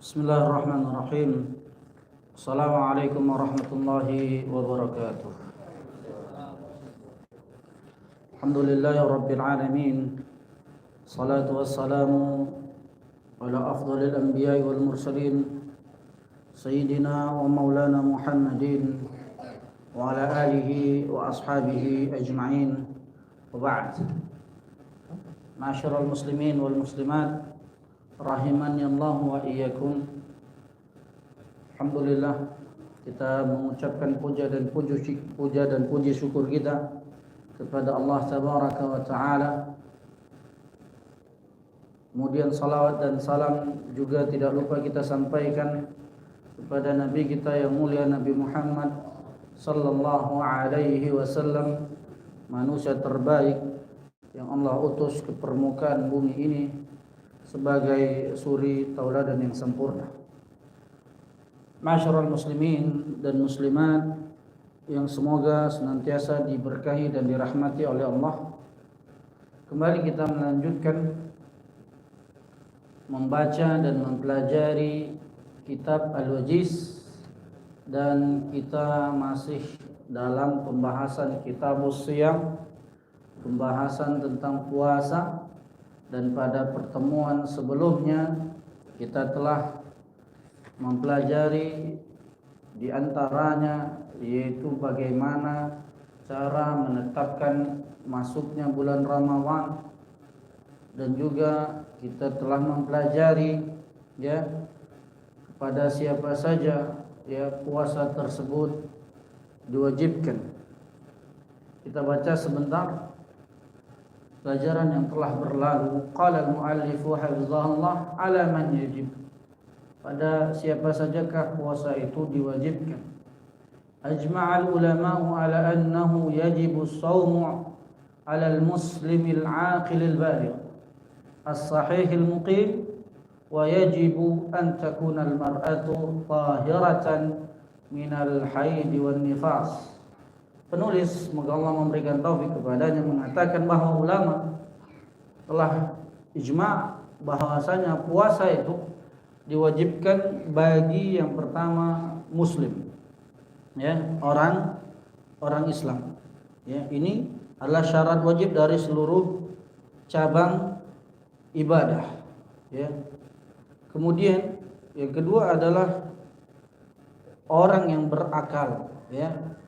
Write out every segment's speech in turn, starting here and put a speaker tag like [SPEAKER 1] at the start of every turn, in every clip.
[SPEAKER 1] Bismillahirrahmanirrahim. Assalamualaikum warahmatullahi wabarakatuh. Alhamdulillahi rabbil alamin. Salatu wassalamu ala afdhalil anbiya'i wal mursalin Sayyidina wa maulana Muhammadin wa ala alihi wa ashabihi ajma'in. Wa ba'd. Ma'asyiral muslimin wal muslimat, rahimani Allah wa iyyakum. Alhamdulillah, kita mengucapkan puja dan puji syukur kita kepada Allah tabaraka wa taala. Kemudian salawat dan salam juga tidak lupa kita sampaikan kepada Nabi kita yang mulia, Nabi Muhammad sallallahu alaihi wasallam, manusia terbaik yang Allah utus ke permukaan bumi ini sebagai suri tauladan yang sempurna. Ma'asyiral muslimin dan muslimat yang semoga senantiasa diberkahi dan dirahmati oleh Allah. Kembali kita melanjutkan membaca dan mempelajari kitab Al-Wajiz, dan kita masih dalam pembahasan Kitabus Shiyam, pembahasan tentang puasa. Dan pada pertemuan sebelumnya kita telah mempelajari di antaranya yaitu bagaimana cara menetapkan masuknya bulan Ramadan, dan juga kita telah mempelajari kepada siapa saja puasa tersebut diwajibkan. Kita baca sebentar pelajaran yang telah berlalu. Qala al-mu'allifu hafizahullah ala man yajib. Pada siapa sajakah puasa itu diwajibkan? Ajma'al ulama'u ala annahu yajibu as-sawmu ala al-muslimil 'aqilil baligh as-sahihil muqim, wa yajibu an takuna al-mar'atu tahiratan minal haid wan nifas. Penulis, semoga Allah memberikan taufik kepadanya, mengatakan bahwa ulama telah ijma' bahwasanya puasa itu diwajibkan bagi yang pertama muslim, orang Islam. Ini adalah syarat wajib dari seluruh cabang ibadah. Kemudian yang kedua adalah orang yang berakal,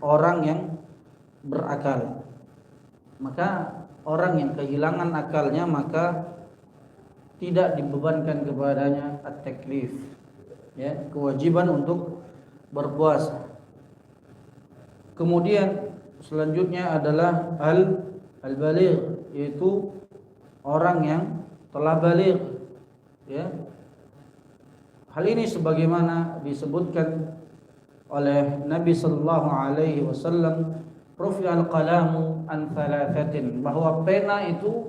[SPEAKER 1] orang yang berakal. Maka orang yang kehilangan akalnya maka tidak dibebankan kepadanya at-taklif, kewajiban untuk berpuasa. Kemudian selanjutnya adalah al-baligh, yaitu orang yang telah baligh. Hal ini sebagaimana disebutkan oleh Nabi sallallahu alaihi wasallam, rufi'al qalamu an thalathatin, bahwa pena itu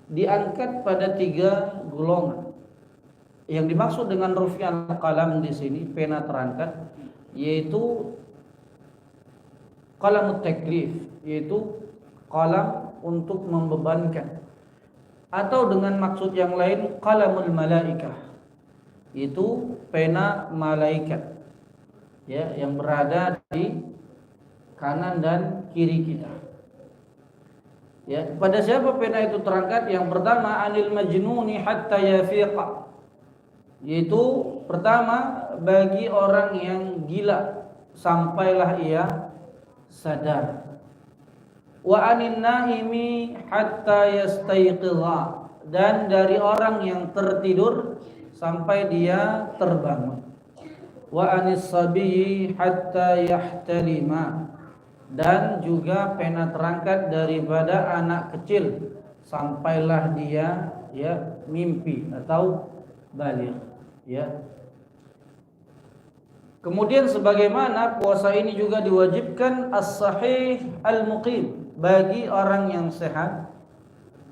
[SPEAKER 1] diangkat pada 3 golongan. Yang dimaksud dengan rufi'al qalam di sini, pena terangkat, yaitu qalamut taklif, yaitu qalam untuk membebankan, atau dengan maksud yang lain qalamul malaikah, itu pena malaikat yang berada di kanan dan kiri kita. Pada siapa pena itu terangkat? Yang pertama, anil majnuni hatta yafiqa, yaitu pertama bagi orang yang gila sampailah ia sadar. Wa anin naimi hatta yastayqiza, dan dari orang yang tertidur sampai dia terbangun. Wa anis sabiyi hatta yahtalima, dan juga pena terangkat daripada anak kecil sampailah dia mimpi atau baligh. Kemudian sebagaimana puasa ini juga diwajibkan as-sahih al-muqim, bagi orang yang sehat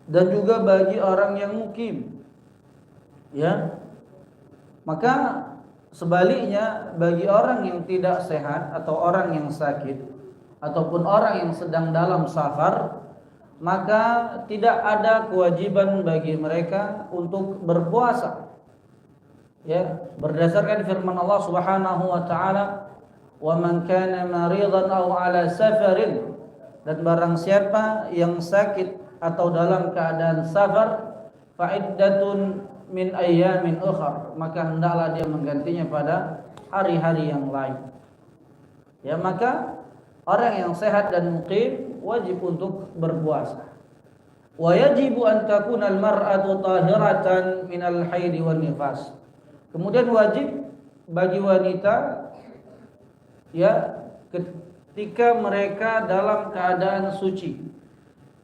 [SPEAKER 1] dan juga bagi orang yang mukim. Maka sebaliknya, bagi orang yang tidak sehat atau orang yang sakit ataupun orang yang sedang dalam safar, maka tidak ada kewajiban bagi mereka untuk berpuasa. Ya, berdasarkan firman Allah Subhanahu wa taala, "Wa man kana maridan aw ala safarin," dan barang siapa yang sakit atau dalam keadaan safar, fa iddatun min ayyamin ukhar, maka hendaklah dia menggantinya pada hari-hari yang lain. Ya, maka orang yang sehat dan muqim wajib untuk berpuasa. Wa yajibu an takuna al-mar'atu tahiratan min al-haid wan nifas. Kemudian wajib bagi wanita ya ketika mereka dalam keadaan suci.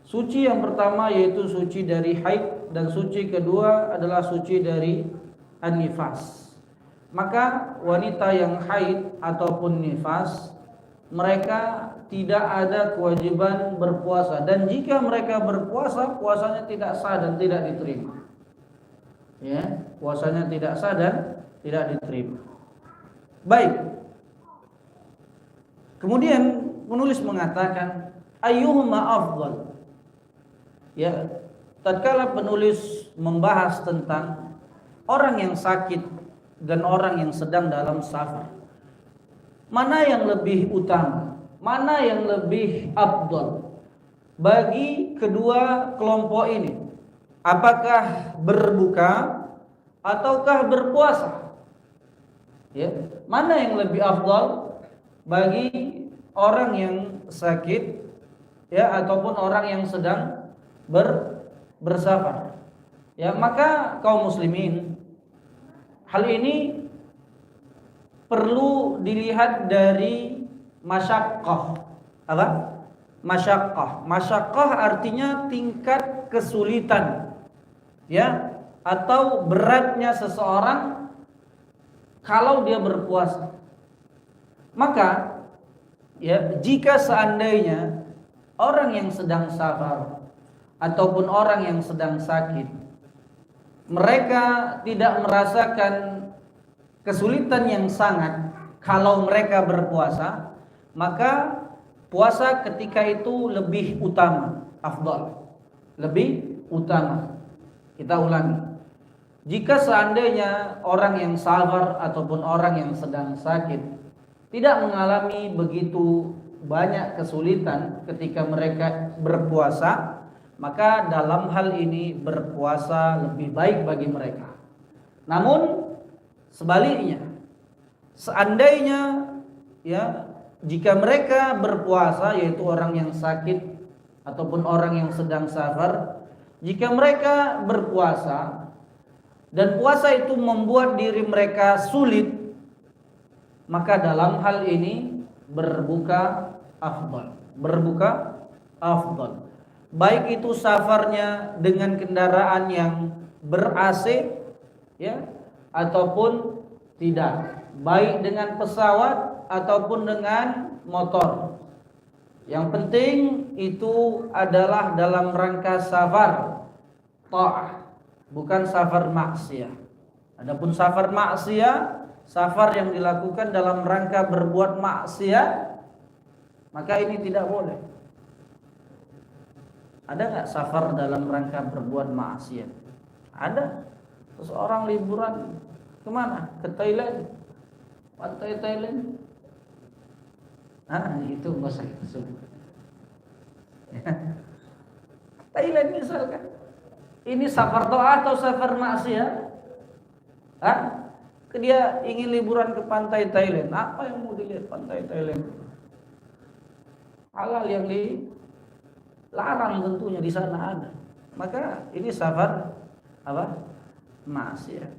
[SPEAKER 1] Suci yang pertama yaitu suci dari haid, dan suci kedua adalah suci dari an-nifas. Maka wanita yang haid ataupun nifas, mereka tidak ada kewajiban berpuasa, dan jika mereka berpuasa, puasanya tidak sah dan tidak diterima. Ya, puasanya tidak sah dan tidak diterima. Baik. Kemudian penulis mengatakan ayyuhuma afdal. Ya, tatkala penulis membahas tentang orang yang sakit dan orang yang sedang dalam safar, mana yang lebih utama, mana yang lebih afdal bagi kedua kelompok ini? Apakah berbuka ataukah berpuasa? Ya, mana yang lebih afdal bagi orang yang sakit ya ataupun orang yang sedang bersafar? Ya, maka kaum muslimin, hal ini perlu dilihat dari masyaqqah. Apa? Masyaqqah. Masyaqqah artinya tingkat kesulitan, ya, atau beratnya seseorang kalau dia berpuasa. Maka ya, jika seandainya orang yang sedang safar ataupun orang yang sedang sakit, mereka tidak merasakan kesulitan yang sangat kalau mereka berpuasa, maka puasa ketika itu lebih utama, afdal, lebih utama. Kita ulangi. Jika seandainya orang yang safar ataupun orang yang sedang sakit tidak mengalami begitu banyak kesulitan ketika mereka berpuasa, maka dalam hal ini berpuasa lebih baik bagi mereka. Namun sebaliknya, seandainya ya, jika mereka berpuasa, yaitu orang yang sakit ataupun orang yang sedang safar, jika mereka berpuasa dan puasa itu membuat diri mereka sulit, maka dalam hal ini berbuka afdal. Berbuka afdal. Baik itu safarnya dengan kendaraan yang ber-AC ya, ataupun tidak. Baik dengan pesawat ataupun dengan motor. Yang penting itu adalah dalam rangka safar ta'ah, bukan safar maksiyah. Adapun safar maksiyah, safar yang dilakukan dalam rangka berbuat maksiat, maka ini tidak boleh. Ada nggak safar dalam rangka berbuat maksiat? Ada. Seseorang liburan kemana? Ke Thailand, pantai Thailand. Itu nggak usah kita sebut. Thailand misalkan, ini safar doa atau safar maksiat? Dia ingin liburan ke pantai Thailand. Apa yang mau dilihat pantai Thailand? Halal yang dilarang tentunya di sana ada. Maka ini safar apa? Maksiat.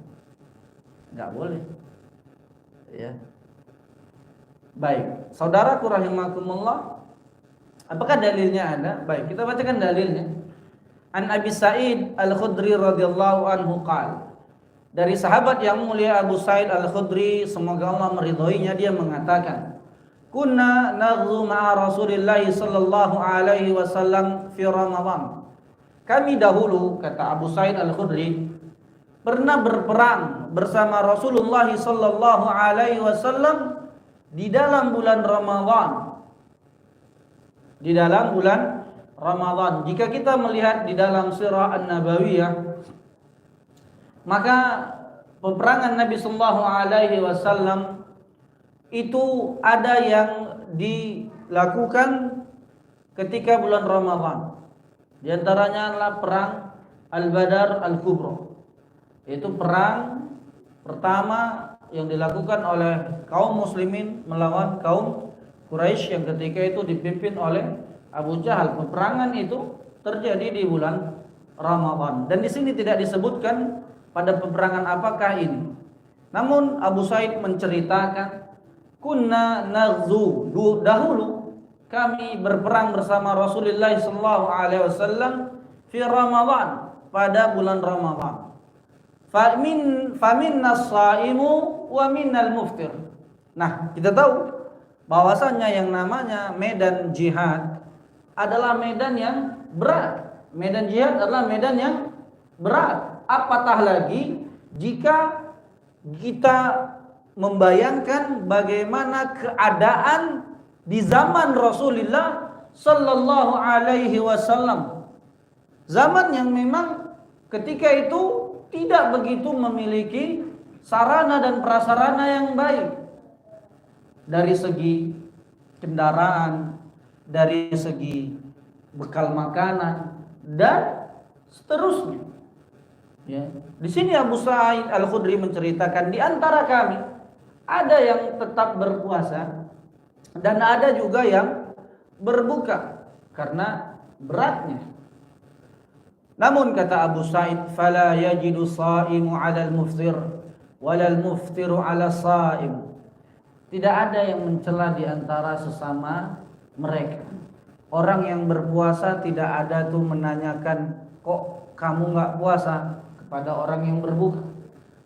[SPEAKER 1] Enggak boleh. Ya. Baik, saudaraku rahimakumullah, apakah dalilnya ada? Baik, kita bacakan dalilnya. An Abi Sa'id Al-Khudri radhiyallahu anhu qala, dari sahabat yang mulia Abu Sa'id Al-Khudri, semoga Allah meridhoinya, dia mengatakan, kunna naghzu ma'a Rasulillah sallallahu alaihi wasallam fi Ramadan. Kami dahulu, kata Abu Sa'id Al-Khudri, pernah berperang bersama Rasulullah sallallahu alaihi wasallam di dalam bulan Ramadan. Di dalam bulan Ramadan. Jika kita melihat di dalam Sirah An-Nabawiyah, maka peperangan Nabi Sallallahu Alaihi Wasallam itu ada yang dilakukan ketika bulan Ramadan. Di antaranya adalah perang Al-Badar Al-Kubra. Itu perang pertama yang dilakukan oleh kaum muslimin melawan kaum Quraisy yang ketika itu dipimpin oleh Abu Jahal. Peperangan itu terjadi di bulan Ramadan dan di sini tidak disebutkan pada peperangan apakah ini. Namun Abu Sa'id menceritakan, kunna naghzu, dahulu kami berperang bersama Rasulullah sallallahu alaihi wasallam fi Ramadan, pada bulan Ramadan. Faminna as-saimu wa minnal muftir. Nah, kita tahu bahwasanya yang namanya medan jihad adalah medan yang berat. Medan jihad adalah medan yang berat. Apatah lagi jika kita membayangkan bagaimana keadaan di zaman Rasulullah sallallahu alaihi wasallam. Zaman yang memang ketika itu tidak begitu memiliki sarana dan prasarana yang baik. Dari segi kendaraan, dari segi bekal makanan dan seterusnya. Ya. Di sini Abu Sa'id Al-Khudri menceritakan, di antara kami ada yang tetap berpuasa dan ada juga yang berbuka karena beratnya. Namun kata Abu Sa'id, fala yajidu sa'imu 'alal muftir walal muftiru 'ala sa'im. Tidak ada yang mencela di antara sesama mereka. Orang yang berpuasa tidak ada tuh menanyakan, kok kamu enggak puasa, kepada orang yang berbuka.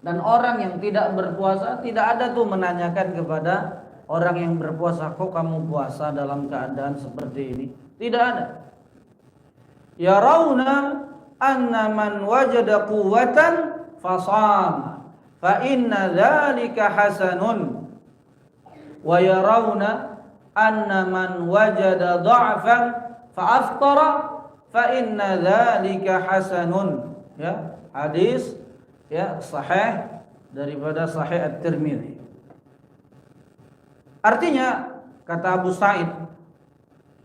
[SPEAKER 1] Dan orang yang tidak berpuasa tidak ada tuh menanyakan kepada orang yang berpuasa, kok kamu puasa dalam keadaan seperti ini. Tidak ada. Ya rauna anna man wajada quwwatan fasama fa inna dzalika hasanun wa yarawna anna man wajada dha'fan fa aftara fa inna dzalika hasanun. Ya, hadis ya sahih daripada Sahih At-Tirmidzi. Artinya kata Abu Sa'id,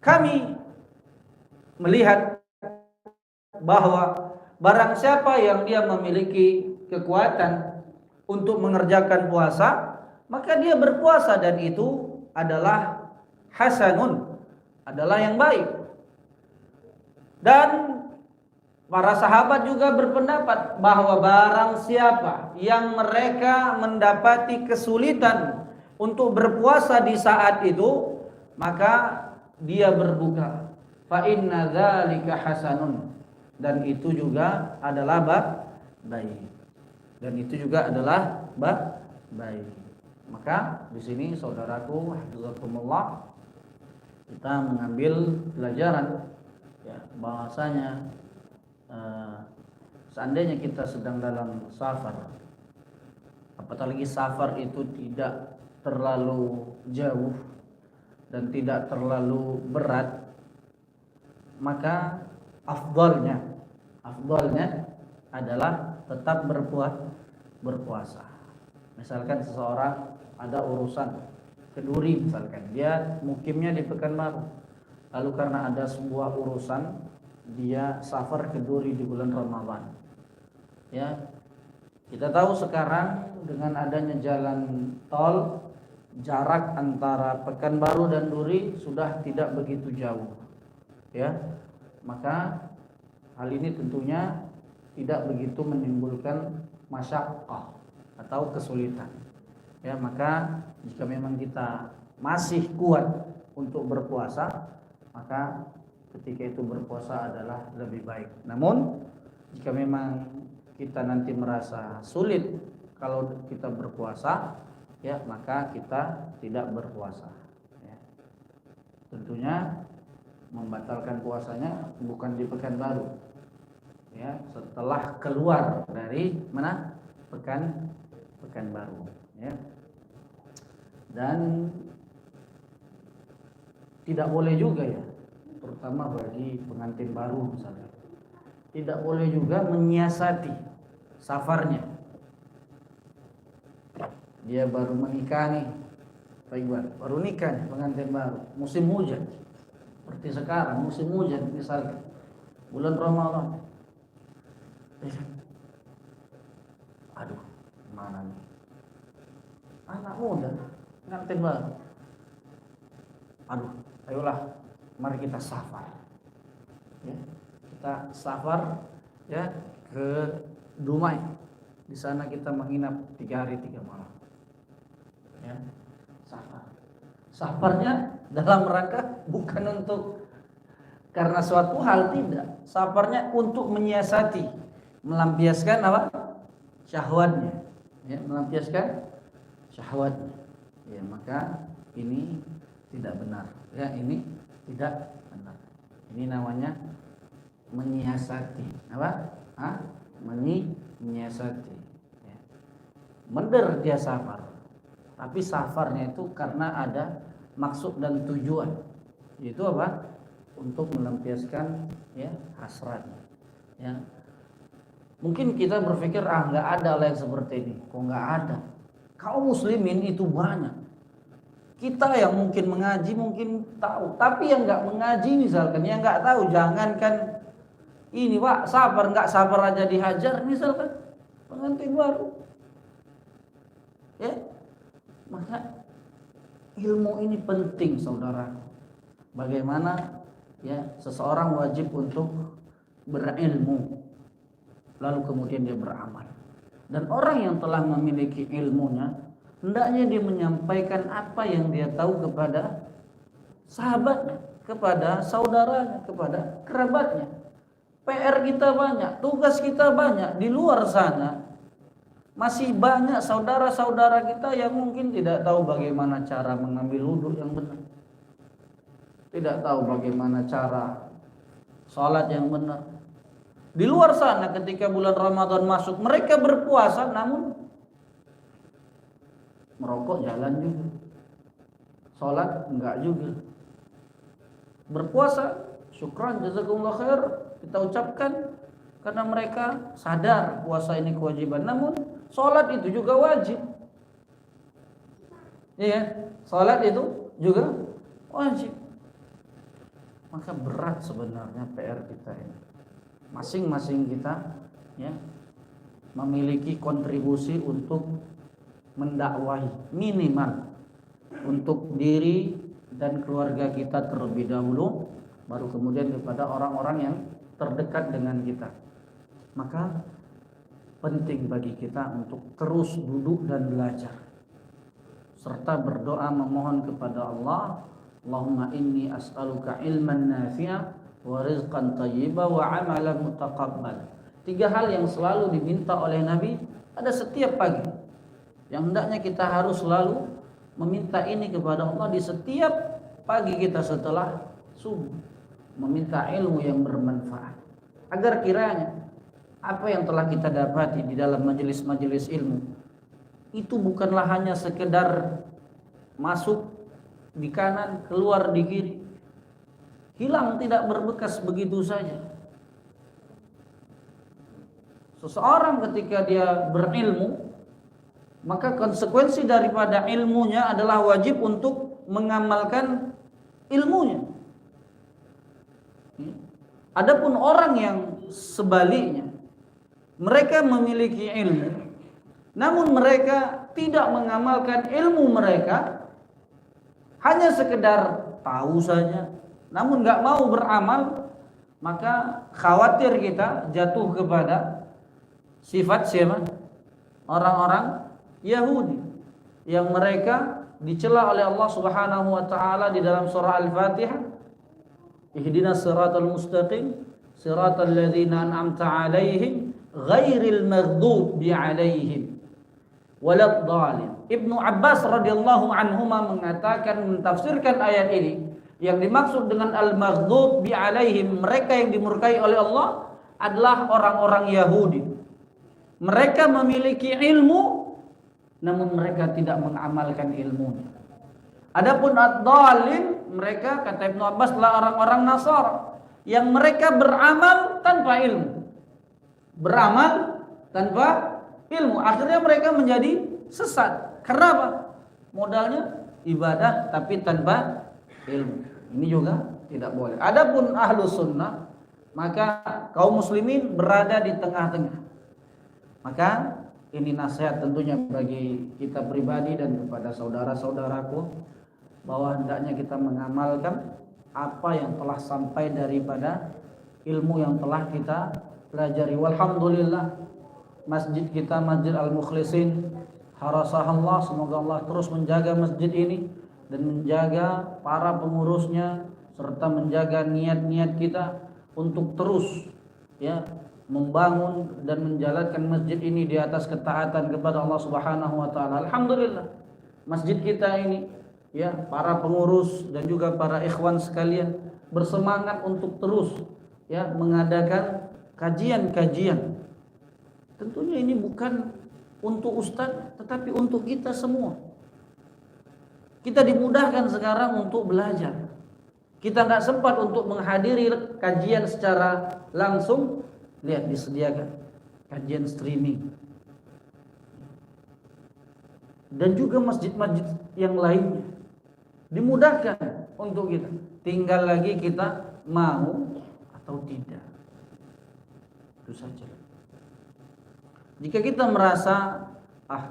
[SPEAKER 1] kami melihat bahwa barang siapa yang dia memiliki kekuatan untuk mengerjakan puasa, maka dia berpuasa dan itu adalah hasanun, adalah yang baik. Dan para sahabat juga berpendapat bahwa barang siapa yang mereka mendapati kesulitan untuk berpuasa di saat itu, maka dia berbuka. Fa inna dzalika hasanun. Dan itu juga adalah baik. Dan itu juga adalah baik. Maka di sini saudaraku, hafizakumullah, kita mengambil pelajaran ya, bahwasanya seandainya kita sedang dalam safar, apalagi safar itu tidak terlalu jauh dan tidak terlalu berat, maka afdalnya adalah tetap berpuasa. Misalkan seseorang ada urusan ke Duri, misalkan dia mukimnya di Pekanbaru, lalu karena ada sebuah urusan dia safar ke Duri di bulan Ramadan. Ya, kita tahu sekarang dengan adanya jalan tol, jarak antara Pekanbaru dan Duri sudah tidak begitu jauh. Ya, maka hal ini tentunya tidak begitu menimbulkan masyaqqah atau kesulitan. Ya, maka jika memang kita masih kuat untuk berpuasa, maka ketika itu berpuasa adalah lebih baik. Namun jika memang kita nanti merasa sulit kalau kita berpuasa, ya maka kita tidak berpuasa. Ya. Tentunya membatalkan puasanya bukan di Pekanbaru, ya setelah keluar dari mana Pekanbaru, ya. Dan tidak boleh juga ya, terutama bagi pengantin baru misalnya, tidak boleh juga menyiasati safarnya. dia baru menikah nih, baru nikah nih, pengantin baru, musim hujan, seperti sekarang musim hujan misalnya bulan Ramadan, aduh mana nih anak muda pengantin baru, aduh ayolah mari kita safar, ya kita safar ya ke Dumai, di sana kita menginap 3 hari 3 malam. Ya, safarnya dalam rangka bukan untuk karena suatu hal, tidak. Safarnya untuk menyiasati, melampiaskan apa? Syahwatnya. Ya, melampiaskan syahwatnya. Ya, maka ini tidak benar. Ya, ini tidak benar. Ini namanya menyiasati. Apa? Menyiasati. Ya. Mender dia safar. Tapi safarnya itu karena ada maksud dan tujuan, yaitu apa? Untuk melampiaskan ya hasratnya. Ya. Mungkin kita berpikir nggak ada lah yang seperti ini. Kok nggak ada? Kaum muslimin itu banyak. Kita yang mungkin mengaji mungkin tahu, tapi yang nggak mengaji misalkan, yang nggak tahu, jangankan ini Pak, nggak sabar aja dihajar misalkan pengantin baru. Ya. Maka ilmu ini penting, saudara. Bagaimana ya seseorang wajib untuk berilmu, lalu kemudian dia beramal. Dan orang yang telah memiliki ilmunya, hendaknya dia menyampaikan apa yang dia tahu kepada sahabatnya, kepada saudaranya, kepada kerabatnya. PR kita banyak, tugas kita banyak. Di luar sana masih banyak saudara-saudara kita yang mungkin tidak tahu bagaimana cara mengambil wudhu yang benar, tidak tahu bagaimana cara sholat yang benar. Di luar sana ketika bulan Ramadan masuk, mereka berpuasa namun merokok jalan juga, sholat enggak juga. Berpuasa, syukran, jazakumullah khair, kita ucapkan karena mereka sadar puasa ini kewajiban, namun sholat itu juga wajib. Iya, sholat itu juga wajib. Maka berat sebenarnya PR kita ini. Masing-masing kita ya memiliki kontribusi untuk mendakwahi, minimal untuk diri dan keluarga kita terlebih dahulu, baru kemudian kepada orang-orang yang terdekat dengan kita. Maka penting bagi kita untuk terus duduk dan belajar serta berdoa memohon kepada Allah, Allahumma inni as'aluka ilman nafi'a wa rizqan thayyiba wa amalan mutaqabbal. 3 hal yang selalu diminta oleh Nabi ada setiap pagi, yang hendaknya kita harus selalu meminta ini kepada Allah di setiap pagi kita setelah subuh, meminta ilmu yang bermanfaat, agar kiranya apa yang telah kita dapati di dalam majelis-majelis ilmu itu bukanlah hanya sekedar masuk di kanan, keluar di kiri, hilang tidak berbekas begitu saja. Seseorang ketika dia berilmu, maka konsekuensi daripada ilmunya adalah wajib untuk mengamalkan ilmunya. Adapun orang yang sebaliknya, mereka memiliki ilmu, namun mereka tidak mengamalkan ilmu mereka, hanya sekedar tahu saja, namun nggak mau beramal, maka khawatir kita jatuh kepada sifat siapa? Orang-orang Yahudi yang mereka dicela oleh Allah Subhanahu wa taala di dalam surah Al-Fatihah, ihdinas siratal mustaqim siratal ladzina an'amta 'alaihim ghairil maghdubi 'alaihim waladdallin. Ibnu Abbas radhiyallahu anhuma mengatakan, mentafsirkan ayat ini, yang dimaksud dengan al-maghdubi 'alaihim, mereka yang dimurkai oleh Allah, adalah orang-orang Yahudi. Mereka memiliki ilmu namun mereka tidak mengamalkan ilmunya. Adapun ad-dallin, mereka kata Ibnu Abbas adalah orang-orang Nasara yang mereka beramal tanpa ilmu. Beramal tanpa ilmu, akhirnya mereka menjadi sesat. Karena apa? Modalnya ibadah tapi tanpa ilmu. Ini juga tidak boleh. Adapun ahlus sunnah, maka kaum muslimin berada di tengah-tengah. Maka ini nasihat tentunya bagi kita pribadi dan kepada saudara-saudaraku, bahwa hendaknya kita mengamalkan apa yang telah sampai daripada ilmu yang telah kita pelajari. Walhamdulillah, masjid kita, Masjid Al-Mukhlisin, harasahallah, semoga Allah terus menjaga masjid ini dan menjaga para pengurusnya, serta menjaga niat-niat kita untuk terus ya membangun dan menjalankan masjid ini di atas ketaatan kepada Allah Subhanahu wa taala. Alhamdulillah, masjid kita ini ya, para pengurus dan juga para ikhwan sekalian bersemangat untuk terus ya mengadakan kajian-kajian. Tentunya ini bukan untuk ustadz, tetapi untuk kita semua. Kita dimudahkan sekarang untuk belajar. Kita nggak sempat untuk menghadiri kajian secara langsung. Lihat, disediakan kajian streaming. Dan juga masjid-masjid yang lainnya dimudahkan untuk kita. Tinggal lagi kita mau atau tidak. Itu saja. Jika kita merasa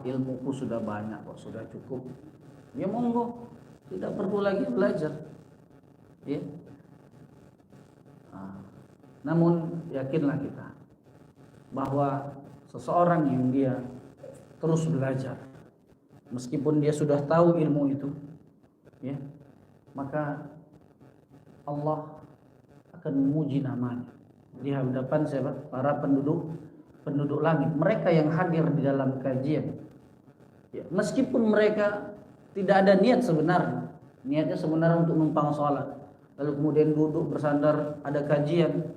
[SPEAKER 1] ilmuku sudah banyak kok, sudah cukup, ya monggo, tidak perlu lagi belajar. Ya. Namun yakinlah kita bahwa seseorang yang dia terus belajar, meskipun dia sudah tahu ilmu itu, ya, maka Allah akan memuji namanya di hadapan siapa? Para penduduk langit, mereka yang hadir di dalam kajian. Ya, meskipun mereka tidak ada niat sebenarnya, niatnya sebenarnya untuk numpang sholat, lalu kemudian duduk bersandar ada kajian,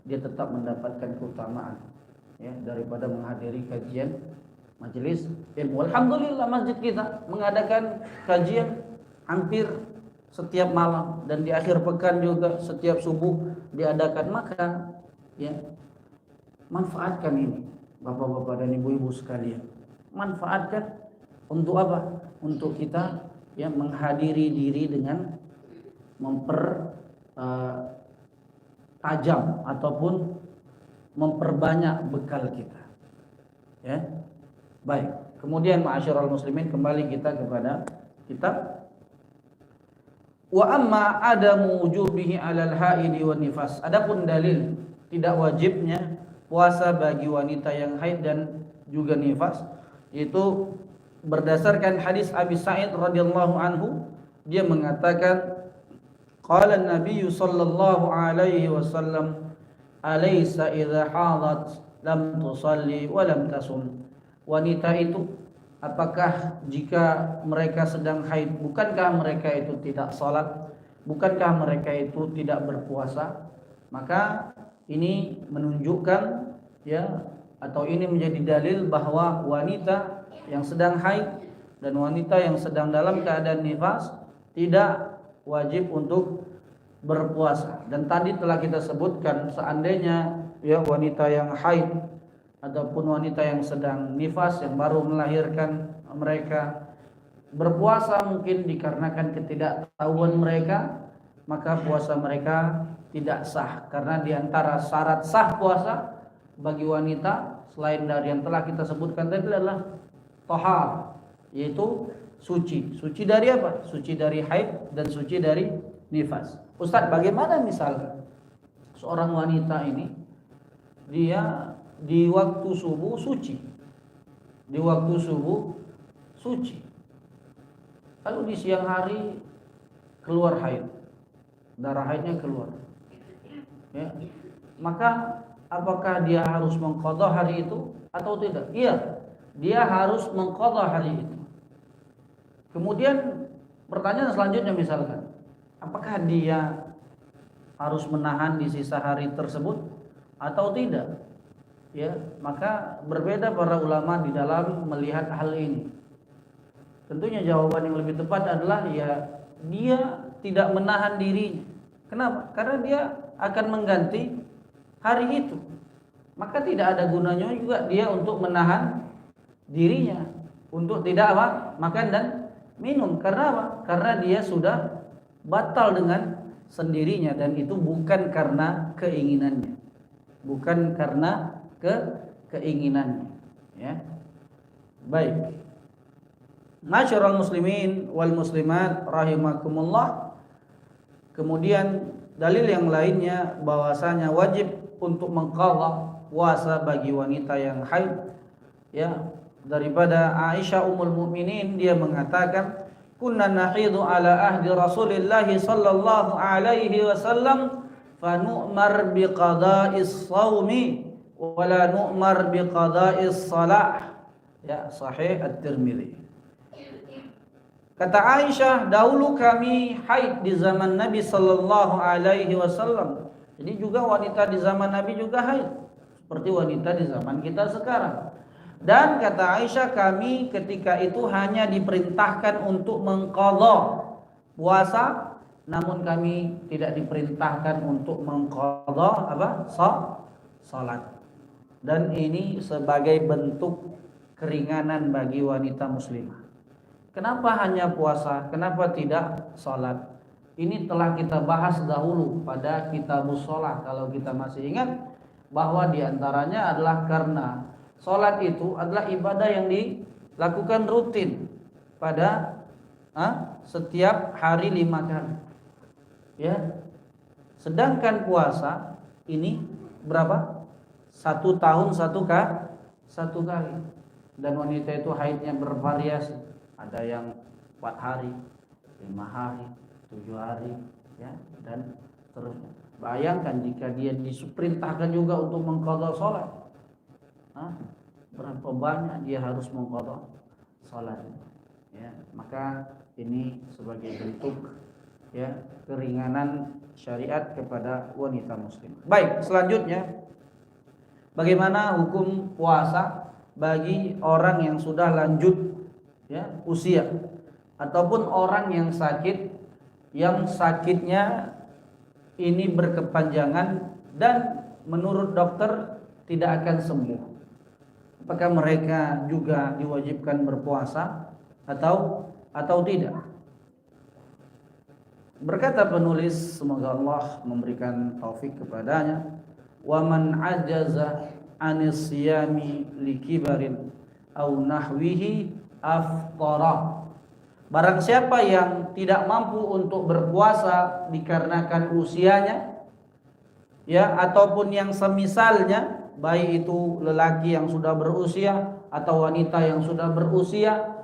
[SPEAKER 1] dia tetap mendapatkan keutamaan ya daripada menghadiri kajian majelis ilmu. Alhamdulillah, masjid kita mengadakan kajian hampir setiap malam, dan di akhir pekan juga setiap subuh diadakan. Maka ya, manfaatkan ini bapak-bapak dan ibu-ibu sekalian. Manfaatkan untuk apa? Untuk kita ya menghadiri diri dengan tajam ataupun memperbanyak bekal kita. Ya. Baik. Kemudian ma'asyiral muslimin, kembali kita kepada kitab. Wa amma adamu wujubihi 'alal haidi wan nifas. Adapun dalil tidak wajibnya puasa bagi wanita yang haid dan juga nifas, itu berdasarkan hadis Abi Sa'id radhiyallahu anhu. Dia mengatakan, qala an-nabiy sallallahu alaihi wasallam, alaysa idza hadat lam tusalli wa lam tasum. Wanita itu, apakah jika mereka sedang haid, bukankah mereka itu tidak salat, bukankah mereka itu tidak berpuasa? Maka ini menunjukkan ya, atau ini menjadi dalil bahwa wanita yang sedang haid dan wanita yang sedang dalam keadaan nifas tidak wajib untuk berpuasa. Dan tadi telah kita sebutkan, seandainya ya wanita yang haid ataupun wanita yang sedang nifas, yang baru melahirkan, mereka berpuasa mungkin dikarenakan ketidaktahuan mereka, maka puasa mereka tidak sah. Karena diantara syarat sah puasa bagi wanita selain dari yang telah kita sebutkan tadi adalah tahar, yaitu suci. Suci dari apa? Suci dari haid dan suci dari nifas. Ustaz, bagaimana misalkan seorang wanita ini dia di waktu subuh suci, di waktu subuh suci, lalu di siang hari keluar haid, darah haidnya keluar, ya, maka apakah dia harus mengqadha hari itu atau tidak? Iya, dia harus mengqadha hari itu. Kemudian pertanyaan selanjutnya misalkan, apakah dia harus menahan di sisa hari tersebut atau tidak? Ya, maka berbeda para ulama di dalam melihat hal ini. Tentunya jawaban yang lebih tepat adalah ya, dia tidak menahan dirinya. Kenapa? Karena dia akan mengganti hari itu. Maka tidak ada gunanya juga dia untuk menahan dirinya. untuk tidak apa? Makan dan minum. Karena apa? Karena dia sudah batal dengan sendirinya dan itu bukan karena keinginannya. Bukan karena keinginannya, ya. Baik. Masyarul muslimin wal muslimat rahimakumullah. Kemudian dalil yang lainnya bahwasanya wajib untuk mengqadha puasa bagi wanita yang haid, ya, daripada Aisyah ummul mukminin, dia mengatakan kunna nahidu ala ahdi Rasulillah sallallahu alaihi wasallam fa nu'mar bi qada'is shaumi wa la nu'mar bi qada'is shalah, ya, sahih at-Tirmidzi. Kata Aisyah, dahulu kami haid di zaman Nabi sallallahu alaihi wasallam. Jadi juga wanita di zaman Nabi juga haid seperti wanita di zaman kita sekarang. Dan kata Aisyah, kami ketika itu hanya diperintahkan untuk mengqadha puasa, namun kami tidak diperintahkan untuk mengqadha apa? Salat. Dan ini sebagai bentuk keringanan bagi wanita muslimah. Kenapa hanya puasa? Kenapa tidak salat? Ini telah kita bahas dahulu pada kitabus shalah, kalau kita masih ingat, bahwa diantaranya adalah karena salat itu adalah ibadah yang dilakukan rutin pada setiap hari 5 kali, ya. Sedangkan puasa ini berapa? 1 tahun 1 kali. Dan wanita itu haidnya bervariasi. Ada yang 4 hari, 5 hari, 7 hari, ya, dan seterusnya. Bayangkan jika dia diperintahkan juga untuk mengqadha salat. Berapa banyak dia harus mengqadha salat, ya. Maka ini sebagai bentuk, ya, keringanan syariat kepada wanita muslim. Baik, selanjutnya bagaimana hukum puasa bagi orang yang sudah lanjut, ya, usia ataupun orang yang sakit, yang sakitnya ini berkepanjangan dan menurut dokter tidak akan sembuh. Apakah mereka juga diwajibkan berpuasa atau tidak? Berkata penulis, semoga Allah memberikan taufik kepadanya, wa man ajaza anis siyami likibarin au nahwihi aftara. Barang siapa yang tidak mampu untuk berpuasa dikarenakan usianya, ya, ataupun yang semisalnya, baik itu lelaki yang sudah berusia atau wanita yang sudah berusia,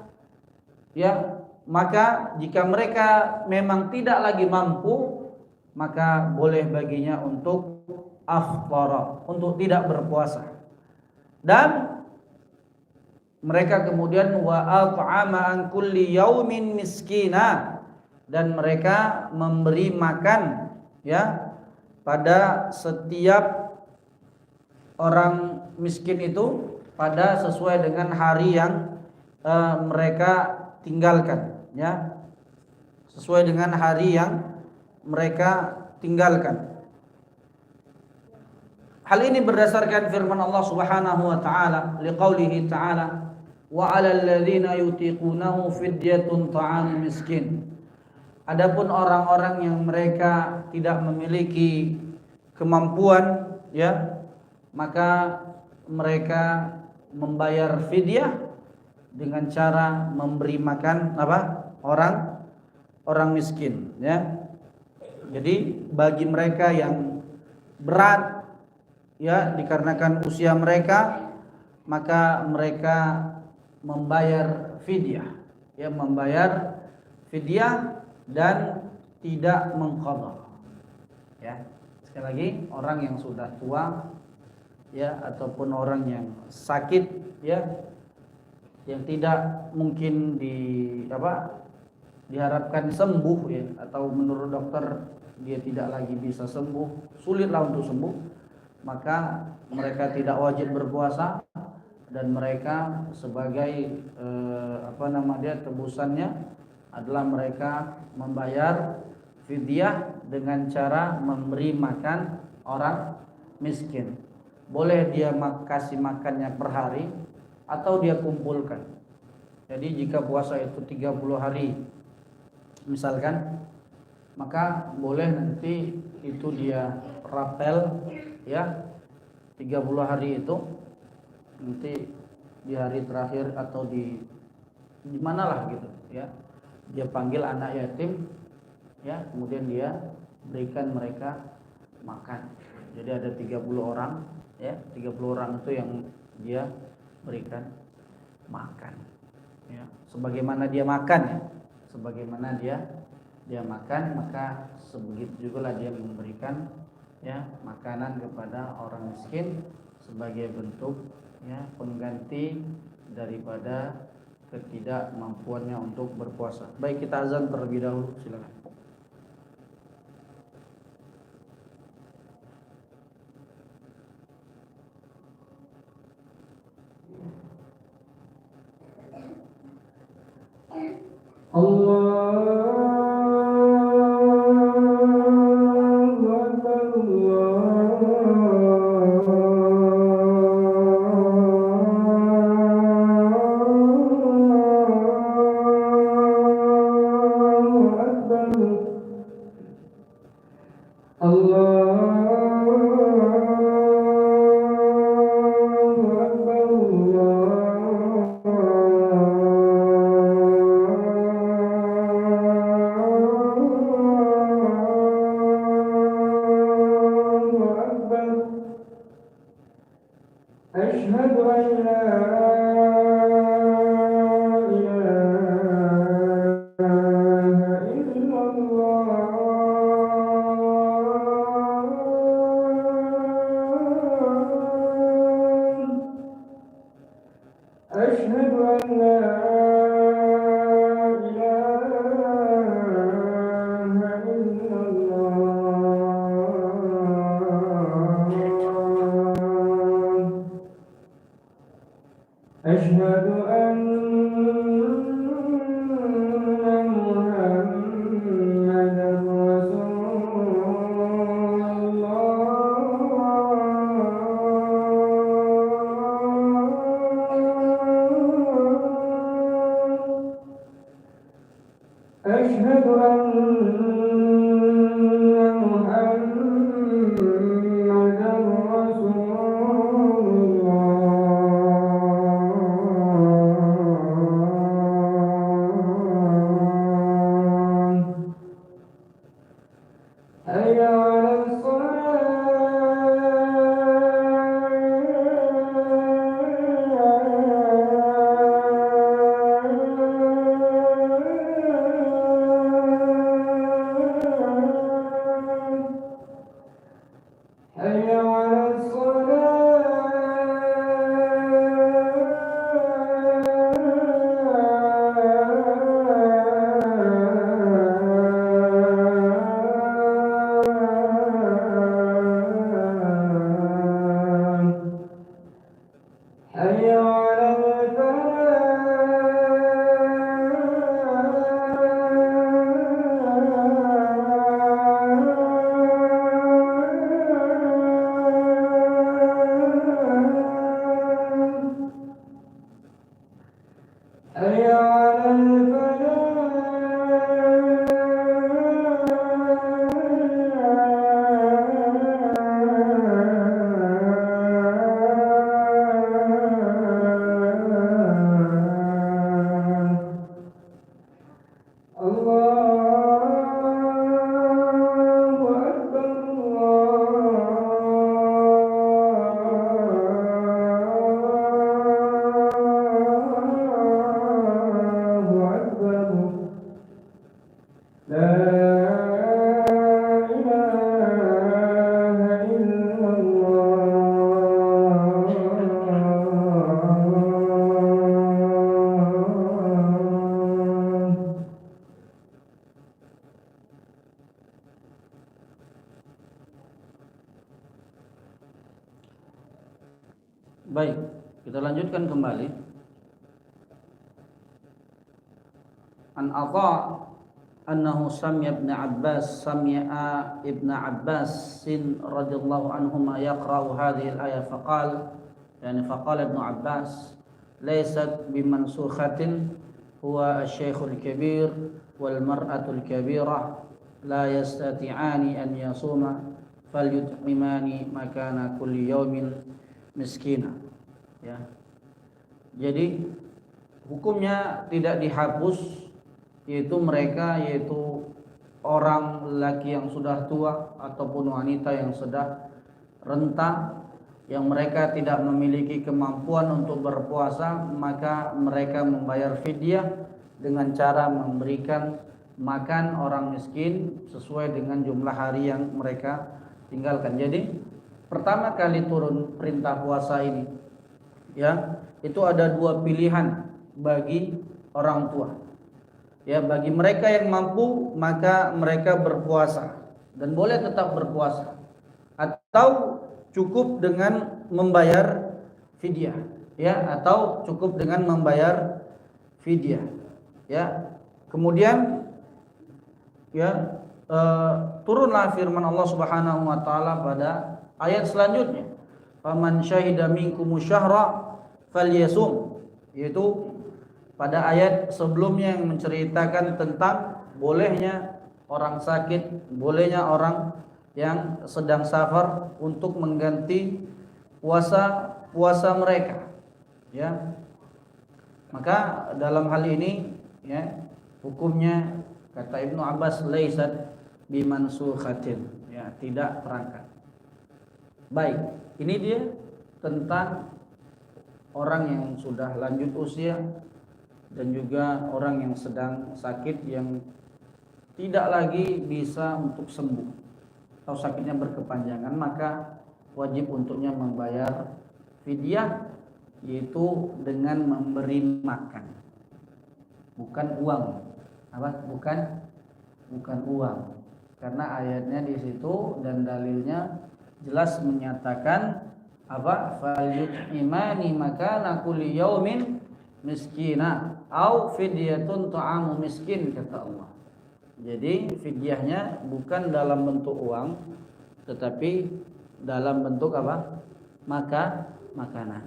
[SPEAKER 1] ya, maka jika mereka memang tidak lagi mampu, maka boleh baginya untuk aftara, untuk tidak berpuasa. Dan mereka kemudian wa at'ama an kulli yaumin miskina, dan mereka memberi makan, ya, pada setiap orang miskin itu pada sesuai dengan hari yang mereka tinggalkan, ya, sesuai dengan hari yang mereka tinggalkan. Hal ini berdasarkan firman Allah Subhanahu wa taala, liqaulihi ta'ala wa 'alal ladzina yutiqunahu fidyatun ta'am miskin. Adapun orang-orang yang mereka tidak memiliki kemampuan, ya, maka mereka membayar fidyah dengan cara memberi makan apa? Orang miskin, ya. Jadi bagi mereka yang berat, ya, dikarenakan usia mereka, maka mereka membayar fidyah, ya, membayar fidyah dan tidak mengqadha, ya. Sekali lagi, orang yang sudah tua, ya, ataupun orang yang sakit, ya, yang tidak mungkin diharapkan sembuh, ya, atau menurut dokter dia tidak lagi bisa sembuh, sulitlah untuk sembuh, maka mereka tidak wajib berpuasa, dan mereka sebagai tebusannya adalah mereka membayar fidyah dengan cara memberi makan orang miskin. Boleh dia kasih makannya per hari atau dia kumpulkan. Jadi jika puasa itu 30 hari misalkan, maka boleh nanti itu dia rapel ya 30 hari itu, nanti di hari terakhir atau di manalah gitu ya, dia panggil anak yatim ya, kemudian dia berikan mereka makan. Jadi ada 30 orang ya, 30 orang itu yang dia berikan makan ya, sebagaimana dia makan ya, sebagaimana dia makan, maka sebegitu juga lah dia memberikan ya makanan kepada orang miskin sebagai bentuk ya pengganti daripada ketidakmampuannya untuk berpuasa. Baik, kita azan terlebih dahulu, silakan. Baik, kita lanjutkan kembali. An Atha annahu sami'a ibn Abbas radhiyallahu anhuma yaqra'u hadhihi al-ayah faqala ibn Abbas laysat bimansukhatin huwa asy-syaikhul kabir wal mar'atul kabirah la yastati'ani an yasuma falyut'imani makana kulli yaumin miskina. Ya. Jadi hukumnya tidak dihapus, yaitu orang lelaki yang sudah tua ataupun wanita yang sudah renta, yang mereka tidak memiliki kemampuan untuk berpuasa, maka mereka membayar fidyah dengan cara memberikan makan orang miskin sesuai dengan jumlah hari yang mereka tinggalkan. Jadi pertama kali turun perintah puasa ini, ya, itu ada dua pilihan bagi orang tua. Ya, bagi mereka yang mampu maka mereka berpuasa dan boleh tetap berpuasa, atau cukup dengan membayar fidyah, ya, atau cukup dengan membayar fidyah, ya. Kemudian ya, turunlah firman Allah Subhanahu wa taala pada ayat selanjutnya, faman syahida minkumus syahra falyasum, yaitu pada ayat sebelumnya yang menceritakan tentang bolehnya orang sakit, bolehnya orang yang sedang safar untuk mengganti puasa mereka, ya. Maka dalam hal ini, ya, hukumnya kata Ibnu Abbas laisat bimansukhatin, ya, tidak terangkat. Baik, ini dia tentang orang yang sudah lanjut usia dan juga orang yang sedang sakit yang tidak lagi bisa untuk sembuh atau sakitnya berkepanjangan, maka wajib untuknya membayar fidyah, yaitu dengan memberi makan, bukan uang. Bukan uang, karena ayatnya di situ dan dalilnya jelas menyatakan falyut'imani makana kulli yaumin miskina au fidyatun ta'amu miskin, kata Allah. Jadi fidyahnya bukan dalam bentuk uang, tetapi dalam bentuk makanan.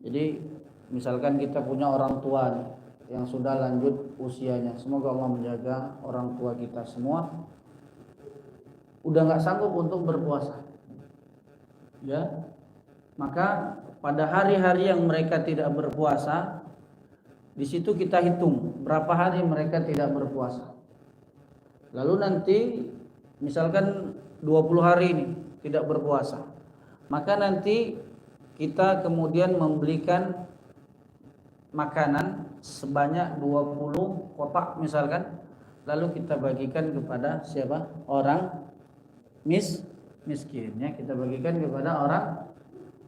[SPEAKER 1] Jadi misalkan kita punya orang tua nih, yang sudah lanjut usianya, semoga Allah menjaga orang tua kita semua, udah nggak sanggup untuk berpuasa, ya, maka pada hari-hari yang mereka tidak berpuasa, di situ kita hitung berapa hari mereka tidak berpuasa. Lalu nanti misalkan 20 hari ini tidak berpuasa, maka nanti kita kemudian membelikan makanan sebanyak 20 kotak misalkan, lalu kita bagikan kepada siapa? Orang miskin, ya, kita bagikan kepada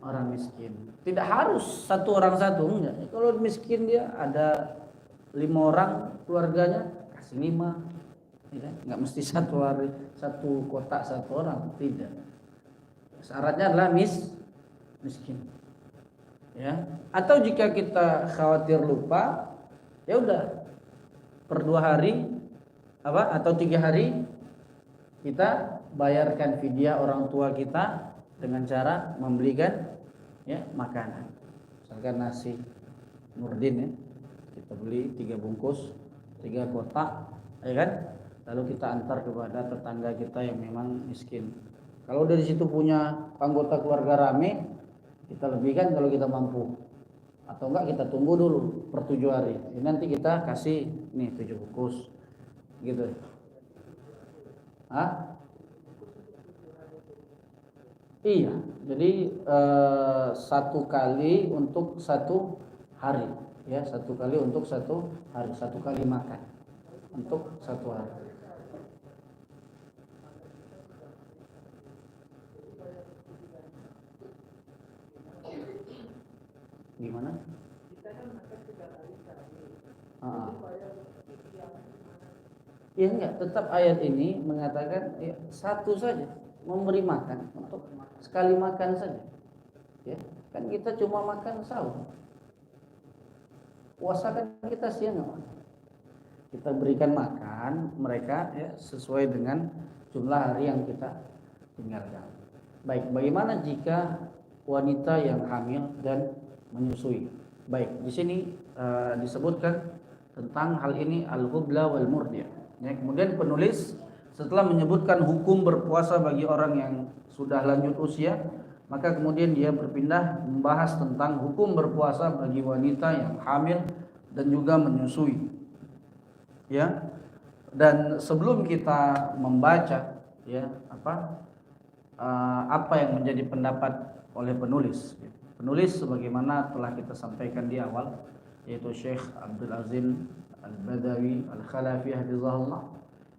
[SPEAKER 1] orang miskin. Tidak harus satu orang satu, enggak. Kalau miskin dia ada 5 orang keluarganya, kasih 5, ya, enggak mesti satu hari satu kotak satu orang, tidak. Syaratnya adalah miskin. Ya, atau jika kita khawatir lupa, ya udah per 2 hari atau 3 hari kita bayarkan fidyah orang tua kita dengan cara membelikan, ya, makanan. Misalkan nasi Nurdin, ya, kita beli 3 bungkus, 3 kotak, ya kan? Lalu kita antar kepada tetangga kita yang memang miskin. Kalau dari situ punya anggota keluarga rame, kita lebihkan kalau kita mampu. Atau enggak kita tunggu dulu per 7 hari. Nanti kita kasih nih 7 bungkus. Gitu. Iya, jadi 1 kali untuk 1 hari, ya, 1 kali untuk 1 hari, 1 kali makan untuk 1 hari. Gimana? Ya enggak, tetap ayat ini mengatakan, ya, 1 saja, memberi makan untuk sekali makan saja, ya. Kan kita cuma makan sahur, puasa kan kita siang, kita berikan makan mereka, ya, sesuai dengan jumlah hari yang kita tinggalkan. Baik, bagaimana jika wanita yang hamil dan menyusui? Baik, di sini disebutkan tentang hal ini al-hubla wal murdi'. Ya, kemudian penulis setelah menyebutkan hukum berpuasa bagi orang yang sudah lanjut usia, maka kemudian dia berpindah membahas tentang hukum berpuasa bagi wanita yang hamil dan juga menyusui. Ya. Dan sebelum kita membaca ya apa yang menjadi pendapat oleh penulis. Penulis sebagaimana telah kita sampaikan di awal, yaitu Syekh Abdul Azim Al-Badawi Al-Khalafi hafizahullah.